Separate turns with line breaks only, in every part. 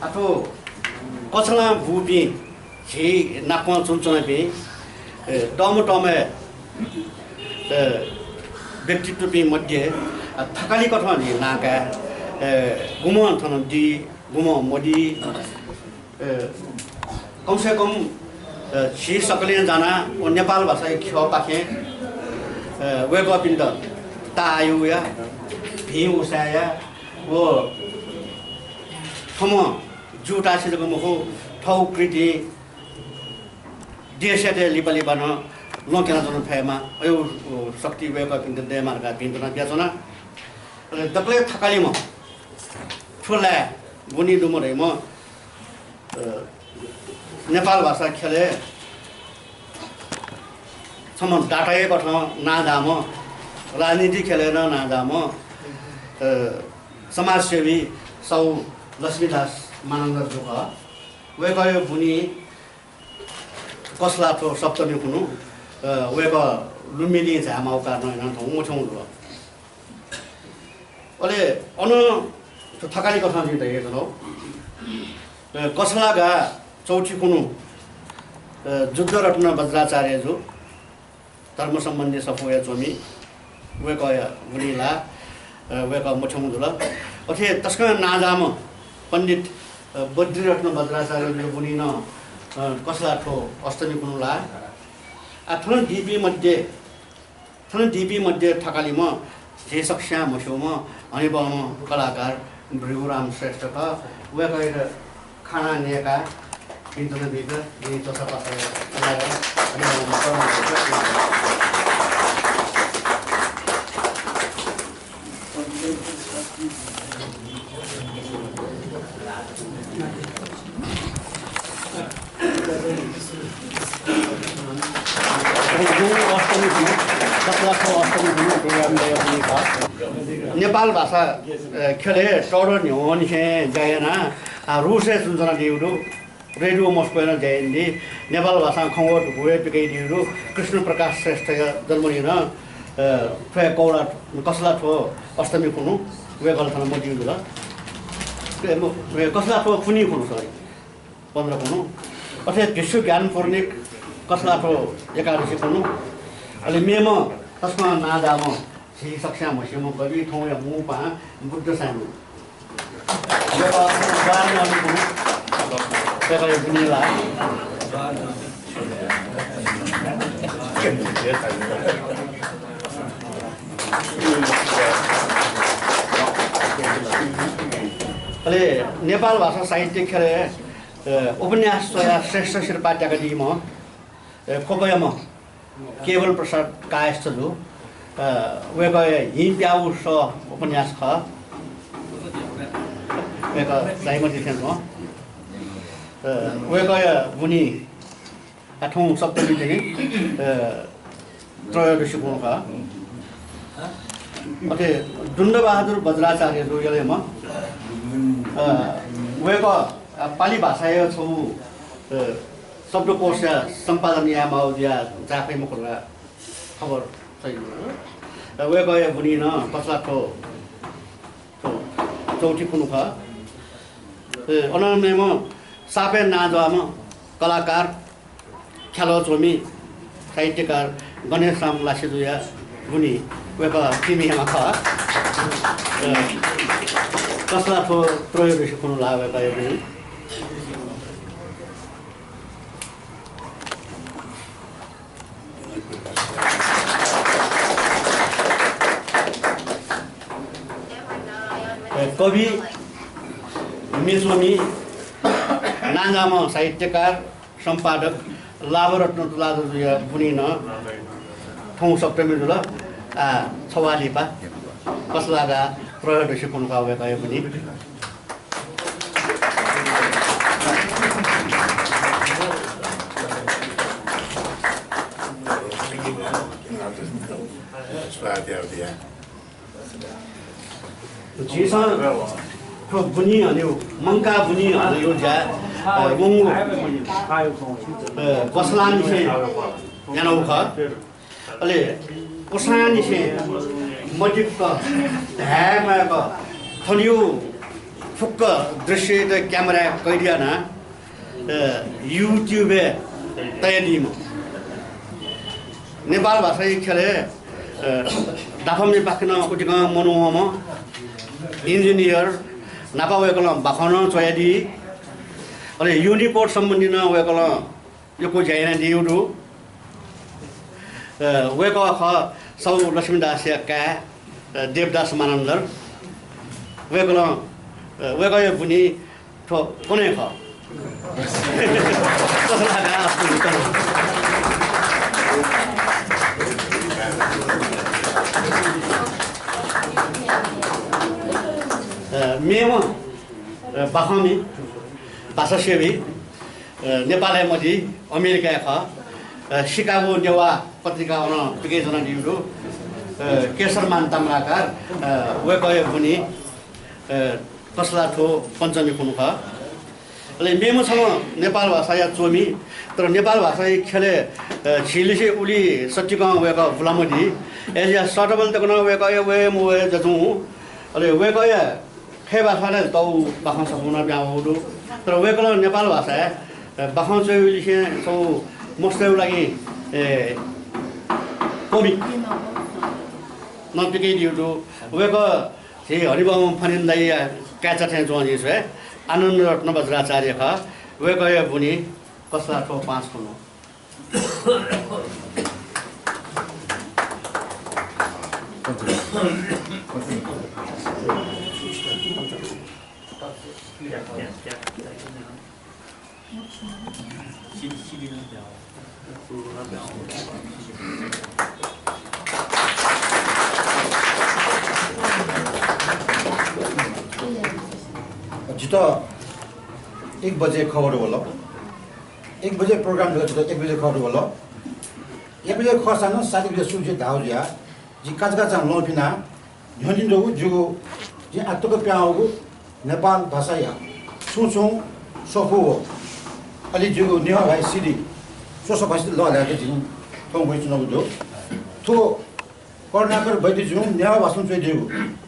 atau कसला बुबी झी नाकमा चुनचुना बी टमे व्यक्तित्व बी मध्य थकाली कथा नि नाका गुमो थन दी गुमो मोदी कम से कम छी सकले जाना ओ नेपाल भाषा ख पाखे वेक अप इन द तायु या भी उसाया वो थम जुटा सिजको मखो ठौ कृति देशते लिपलि बन लोकेना जन फेमा यो शक्ति wake up in the they मार्गा बिन्दना बेचना दक्ले थकाली म ठुला गुनी डुमरै म नेपाल भाषा खेले सम डाटाए कथ नादाम राजनीति खेलेन नादाम समाजसेवी सौ लक्ष्मीदास मानन्द दुख वे गयो बुनी कसला थो सप्तमी कुनु वे ग लुम्बिनी झामाउ कार्न हैन थौ मुछौ ल अले अनु थकाली कथा दिँदै हेर्नु कसलागा चौथी कुनु जुद्ध रत्न वज्राचार्य जो धर्म सम्बन्धी सफोया चोमी वे गया बुनीला वे ग मुछौ ल अथे तस्का नाजाम पंडित बद्रीरत्न वज्राचार्य बुनिन कसला ठो अष्टमी कुनुला थन दीपी मध्य थकाली म जे सक्ष्या मस्यौ म अनिबम कलाकार भृगुराम श्रेष्ठ का वे गएर खाना नेका किन्तु भित्र यही चसा पासा नेपाल भाषा खेले टोडो न्योनी से जाएना रूसे सुनजना दिउरु रेडियो मस्कोन जाएन्दी नेपाल भाषा खंगोट भुए पिकै दिउरु कृष्ण प्रकाश श्रेष्ठ जन्मनिन फे कौला कसला ठो अष्टमी कुनु वे गलथन म दिउरु ल वे कसला ठो कुनी कुनु सरी 15 कुनु अथे विश्व ज्ञान पूर्णिक कसला ठो एकादशी कुनु अलि मेम तस्मा नादाम छी सक्ष्या मसिम कवि ठौ या मुपा बुद्ध सामु यो बार अनि कुनु पेले बुनीला अले नेपाल भाषा साहित्य खेले उपन्यास श्रेष्ठ शिरपाट्याका दिम खोपयम केवल प्रसाद कायस्थ जो वे गए हि प्याउ स उपन्यास ख वे ग साइमति थिएन वे गए बुनी आठौं सप्तमी देखि त्रयोदशी गुण ख अथे दुण्डबहादुर वज्राचार्य जो यले म वे ग पाली भाषा छौ शब्दकोश सम्पादन यामाउदिया जाफै मुखला खबर छैन वे गए बुनिन कसलाको चौथी कुनु ख अनमेम सापे नाजम कलाकार ख्यालो चोमी साहित्यकार गणेश राम लासेजुया बुनी वे ग तिमीमा ख कसलाको त्रयोदशी कुनु लावे गए बुनी कवि मेजोमी नाजाम साहित्यकार सम्पादक लाभरत्न तुलाजुया बुनिन ठौ सप्तमी जुल छवालिपा कसलागा त्रयोदशी कुनु गावे गए पनि जीसन ठो बुनी हल्यो मंका बुनी हल्यो जा गुंगु कसलानी से यानौ ख अले उसानी से मजिक क धामा क थलियो फुक्क दृश्य त क्यामेरा कैदियाना युट्युबे तयारीमा नेपाल भाषा खेले दाफामि पाखिन उटिक मनुहम इन्जिनियर नापा वेकल बाखन चयादी अरे युनिपोर्ट सम्बन्धी न वेकल यो को जाइन दिउडु वेक ख सौ लक्ष्मीदास का देवदास मानन्दर वेकल वेकय बुनी ठो कुनै ख मेमा बाखमी भाषा सेवी नेपालय मधी अमेरिका ख शिकागो नेवा पत्रिका पिकेजना दिउडु केशरमान ताम्राकार वेकय बुनी कसला ठो पञ्चमी कुनु ख ले मेमोसँग नेपाल भाषा या चोमी तर नेपाल भाषा खेले छिलिसे उली सच्चिक वेक बुलामदी एजिया सटबल तकन वेक वे मुवे जजु अले वेक खे भाषाले तौ बाखा समुना ब्याउडु तर वेकल नेपाल भाषा बाखा चोइलिसे सौ मस्तेउ लागि कोमी नपिकै दिउडु वेक थे हरिबाउ फनिन्दै क्याचा थे जोनी छ आनन्द रत्न वज्राचार्य ख वेकय बुनी कसला ठो 5 कुनु
जितो 1 बजे खबर होला 1 बजे प्रोग्राम जितो 1 बजे खबर होला 1 बजे खसान 7 बजे सुजे धाउजिया जी काजका चाम लोपिना झन्जिन दो जुगो जी आत्तको प्याउगो नेपाल भाषा या सुसु सोफो अलि जुगो नेवा भाइ सिडी सोसो भाषा ल ल्याके दिन थौ भइ चुनाउ दो थो कर्णाकर बैदि जुम नेवा भाषा चाहिँ दिउ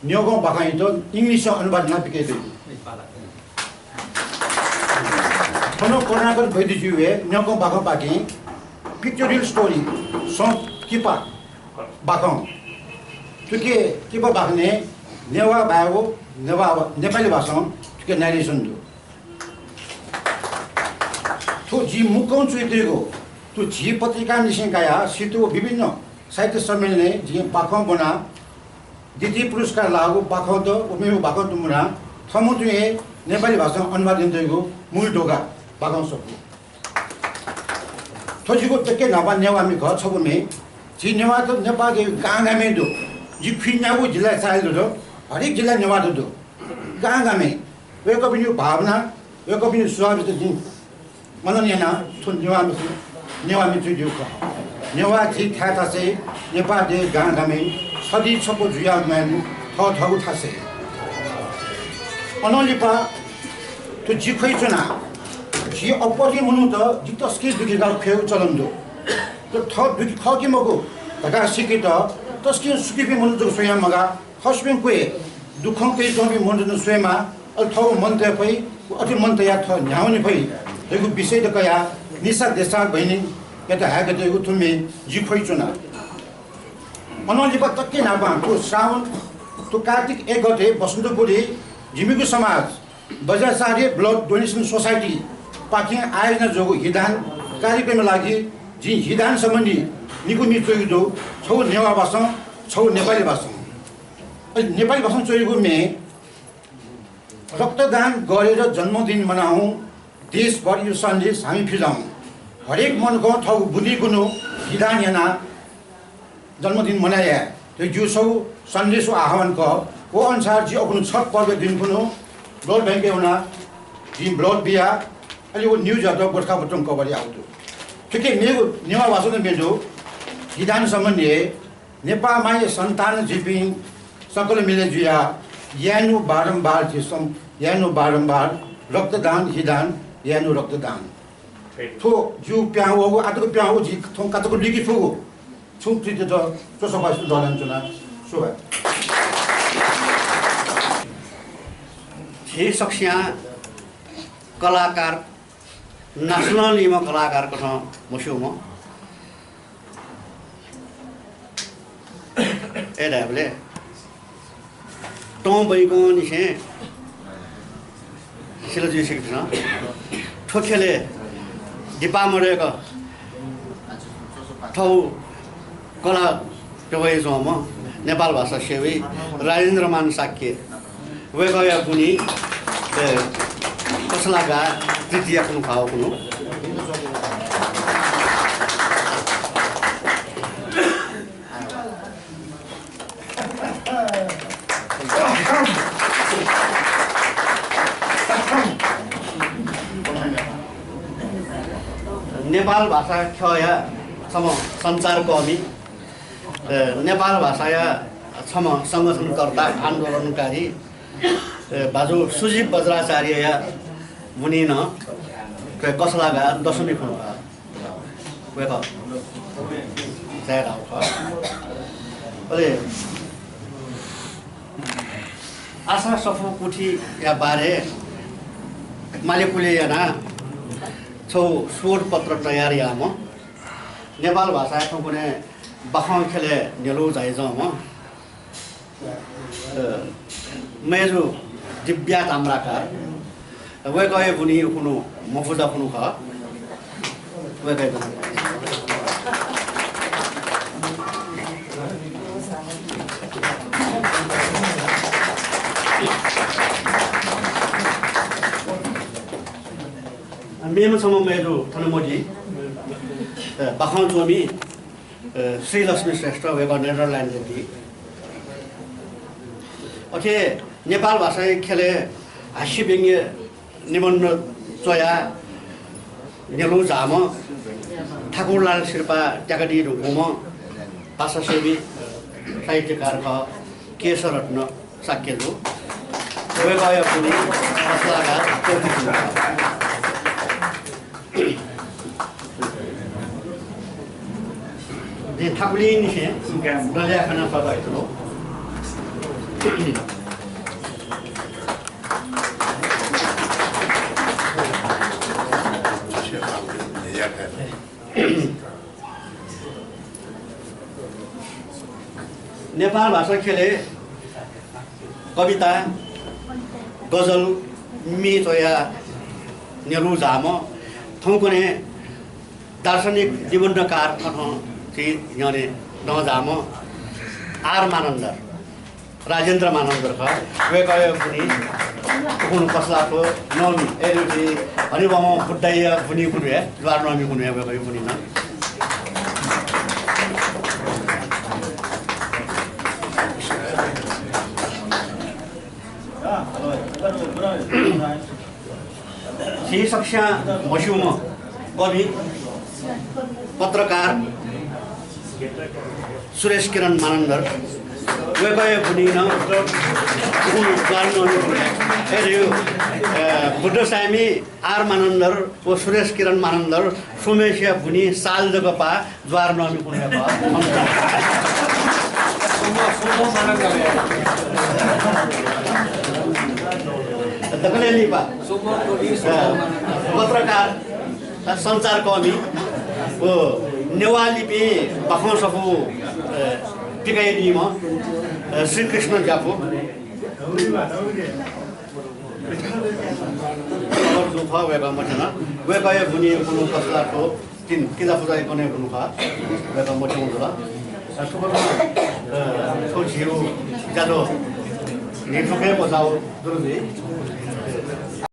नेगो बाखाइ त इंग्लिश अनुवाद नपिके दे कोनो कर्णाकर बैदि जुवे नेगो बाखा पाकी पिक्चरल स्टोरी सो किपा बाखा तुके किपा बाख्ने नेवा बायो नेवा नेपाली भाषा तुके नरेसन दो तो जी मुकौं चुइतेको तो जी पत्रिका निसिंकाया सितो विभिन्न साहित्य सम्मेलने जी बाखा बना द्वितीय पुरस्कार लागु बाखा त उमेउ बाखा तुमुना थमुतुए नेपाली भाषा अनुवाद दिँदैको मूल ढोका बाखा सबको थोजीको तके नाबा नेवामी घर छबुमे जी नेवा त नेपालको गाँगामे दो जी खिन्यागु जिल्ला चाहेल दो हरेक जिल्ला नेवा दो गाँगामे वेको पनि भावना वेको पनि स्वाभित दिन मननियाना थुन नेवामी जुदिउ ख नेवा जी थाहा छ नेपाल दे गाँगामे सदी छपो जुया मैन थौ थासे अनलिपा तो जी खै चुना जी अपरि मनु त जी तस्के दुखी गाल फेउ चलन्दो तो थ दुखी ख कि मगो तका सिके त तस्के सुकी पे मनु जो स्वयं मगा खस्बिन कुए दुखं के जमी मनु न स्वयमा अल थौ मन त पई अति मन त या थ न्याउनी पई देखो विषय त कया निसा देशा बहिनी यता हाके त तुमे जी खै चुना मनोलिपा तक्के नापा तो श्रावण तो कार्तिक 1 गते बसन्तपुरी जिमीको समाज बजार सारे ब्लड डोनेसन सोसाइटी पाकिङ आयोजना जोगो हिदान कार्यक्रममा लागि जी हिदान सम्बन्धी निको निचोइदो छौ नेवा भाषा छौ नेपाली भाषा नेपाली भाषा चोइगो मे रक्तदान गरेर जन्मदिन मनाऊ देशभर यो सन्देश हामी फिजाऊ हरेक मनको ठाउँ बुद्धि गुनो हिदान याना जन्मदिन मनाया तो जो सब संदेश आह्वान को वो अनुसार जी अपन छठ पर्व दिन कुनो ब्लड बैंक होना जी ब्लड बिया अलि वो न्यूज आता गोरखा पत्रम कवरी आउतो ठीक है मेरो नेवा भाषा में मेजो हिदान सम्बन्धी नेपाल माय संतान जीपी सकल मिले जुया यानु बारंबार जिसम यानु बारंबार रक्तदान हिदान यानु रक्तदान तो जो प्याओ आतो प्याओ जी थों कातो लिखि फु 총트리트 조선바스 도란주나 수바
हि सक्सिया कलाकार national ima कलाकार को ठाउँ मुस्यु म ए ढाबले टों बैको निसे सिलजी सिक्छ ठोखेले दिपा मरेको ठाउँ कला टोय जोम नेपाल भाषा सेवी राजेन्द्रमान साक्य वेगया कुनी कसलागा तृतीय कुन खाओ कुनु नेपाल भाषा खया सम सञ्चारकर्मी नेपाल भाषा छम संगठनकर्ता आन्दोलनकारी बाजु सुजीव बज्राचार्य या मुनिन कसलागा दशमी खुन वेक जायराव अले आशा सफु कुठी या बारे मालेकुले याना छौ स्वर पत्र तयार याम नेपाल भाषा ठोकुने बखां खेले नेलो जाइजम मेजु दिव्या ताम्राकार वे गए बुनी कुनु मफुजा कुनु खा वे गए मेम सम मेजु थनमोजी बखां जोमी श्री लक्ष्मी श्रेष्ठ वे नेदरल्यान्ड की ओके नेपाल भाषा खेले हास्य व्यङ्ग्य निबन्ध चोया नेलु झाम ठाकुरलाल शेर्पा ट्याकडी ढुकुम भाषासेवी साहित्यकार केशरत्न साक्यजु गय पुनि कसलागा जे ठाकुरले निसे दलिया खाना सदाइलो नेपाल भाषा खेले कविता गजल मितोया नेलु झाम थौकुने दार्शनिक निबन्धकार चाहिँ यहाँले नजाम आर मानन्दर राजेन्द्र मानन्दर ख वे गयो पनि कुन कसलाको नमी एलुटी अनि बम फुट्टाइया फुनी कुनु हे द्वार नमी कुनु हे गयो पनि न सी सक्ष्या मस्युम कवि पत्रकार सुरेश किरण मानन्दर वे गए पनि न बुद्धस्वामी आर मानन्दर व सुरेश किरण मानन्दर सोमेशिया भुनी साल जगपा ज्वार नमी कुने पत्रकार सञ्चारकर्मी वो नेवालिपी बखां सफु टिकाइदिम श्रीकृष्ण जापो दुख वेगा मठन वेगा भुनी कुनु कसलाको तिन किदा फुजाइ बने कुनु खा वेगा मठन होला सफल छोजिरो जादो नेटुके बजाउ दुरुले